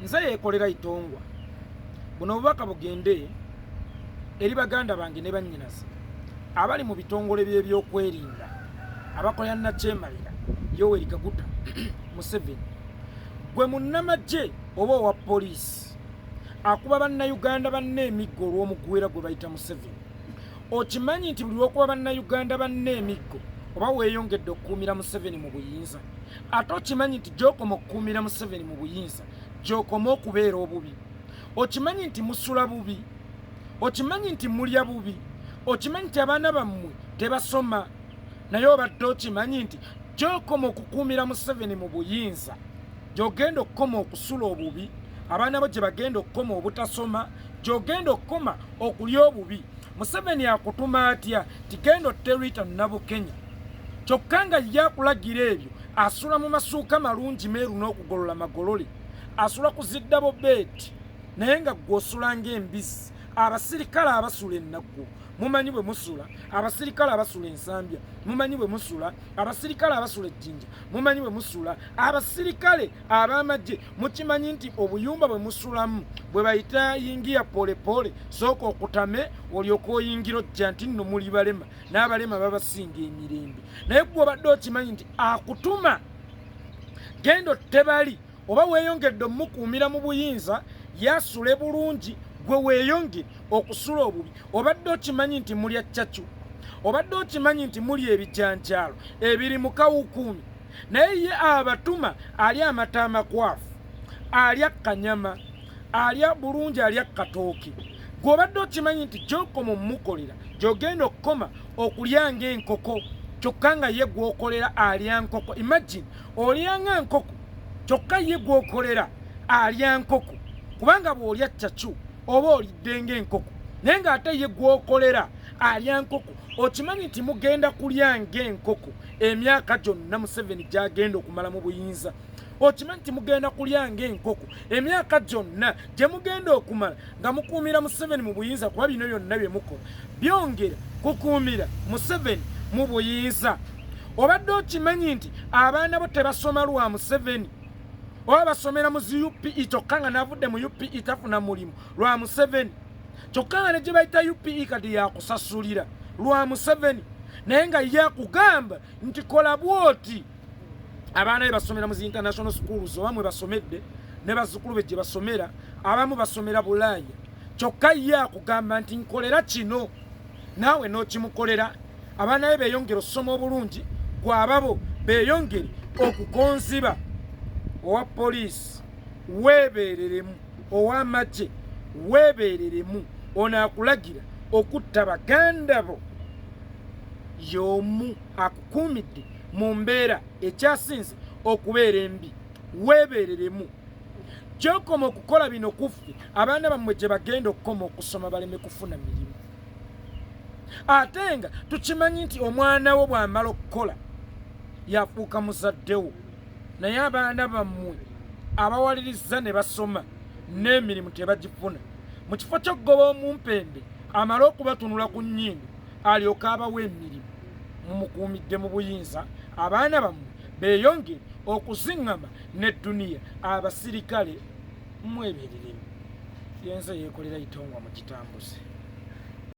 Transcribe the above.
nze Yekolera itongwa buno obubaka bugende eri baganda bange ne bannyinaze abali mu bitongole by'ebyokwerinda abakolera nakyemalira Yoweri Kaguta Museveni gwe munnamagye oba owa poliisi akuba bannayuganda banne emiggo olw'omugwira gwe bayita Museveni. Okimanyi nti buli lw'okuba bannayuganda banne emiggo oba weeyongedde okukuumira Museveni mu buyinza, ate okimanyi nti gy'okoma okukuumira Museveni mu buyinza gy'okoma okubeera obubi. Okimanyi nti musula bubi, okimanyi nti mulya bubi, okimanyi nti abaana bammwe tebasoma, naye obadde okimanyi nti gy'okoma okukuumira Museveni mu buyinza gy'ogenda okukoma okusula obubi, abaana bo gye bagenda okukoma obutasoma, gy'ogenda okukoma okulya obubi. Museveni akutuma atya tigenda oterita Nabukenya, kyokka nga ye akulagira ebyo asula mu masuuka malungi meeru n'okugolola magolole, asula ku ziddabo beeti naye nga gw'osula ng'embizzi. Abasirikale abasula ennaggwa mumanyi bwe musula, abasirikale abasula ensambya mumanyi bwe musula, abasirikale abasula ejjinja mumanyi bwe musula, abasirikale ab'amagye mukimanyi nti obuyumba bwe musulamu bwe bayita yingiya polepole, sooka okutame olyoka oyingira ojja nti nno muli balema, n'abalema babasinga emirembe. Naye gwe obadde okimanyi nti akutuma genda ottebali oba weeyongedde omukuumira mu buyinza yasule bulungi gwe weeyongere okusula obubi. Obadde okimanyi nti mulya ccacu, obadde okimanyi nti muli ebijanjaalo ebiri mu kawukuumi, naye ye abatuma alya amata amakwafu, alya kanyama, alya bulungi, alya katooke. Gwe obadde okimanyi nti gy'okoma omukolera gy'ogenda okukoma okulya ng'enkoko, kyokka nga ye gw'okolera alya nkoko. Imagine olyanga nkoko kyokka ye gw'okolera alya nkoko, kubanga bw'olya ccacu oba olidde ng'enkoko naye ng'ate ye gw'okolera alya nkoko. Okimanyi nti mugenda kulya ng'enkoko emyaka gyonna Museveni gy'agenda okumala mu buyinza. Okimanyi nti mugenda kulya ng'enkoko emyaka gyonna gye mugenda okumala nga mukuumira Museveni mu buyinza, kuba bino byonna bye mukola byongera kukuumira Museveni mu buyinza. Obadde okimanyi nti abaana bo tebasoma lwa Museveni, oba basomera mu UPE kyokka nga n'avudde mu UPE tafuna mulimu lwa Museveni, kyokka nga ne gye bayita UPE kati yakusasulira lwa Museveni, naye nga ye akugamba nti kola bwoti. Abaana be basomera mu international schools oba mwe basomedde ne bazzukulu be gye basomera, abamu basomera Bulaaya, kyokka ye akugamba nti nkolera kino, naawe n'okimukolera. Abaana be beeyongere okusoma obulungi, gwababo beeyongere okukonziba. Owa poliisi weebeereremu, ow'amagye weebeereremu, ono akulagira okutta baganda bo y'omu akukuumidde mu mbeera ekyasinze okubeera embi. Weebeereremu gy'okoma okukola bino kuffe, abaana bammwe gye bagenda okukoma okusoma baleme kufuna mirimu. Ate nga tukimanyi nti omwana wo bw'amala okukola yafuuka muzaddewo, naye abaana bammwe abawaliriza ne basoma n'emirimu tebagifuna. Mu kifo ky'okgoba omumpende amale okubatunula ku nnyindo alyoka abawa emirimu, mumukuumidde mu buyinza. Abaana bammwe beeyongere okuziŋŋama n'edduniya. Abasirikale mwebeereremu. Yenze Yekolera itongwa mu kitambuze.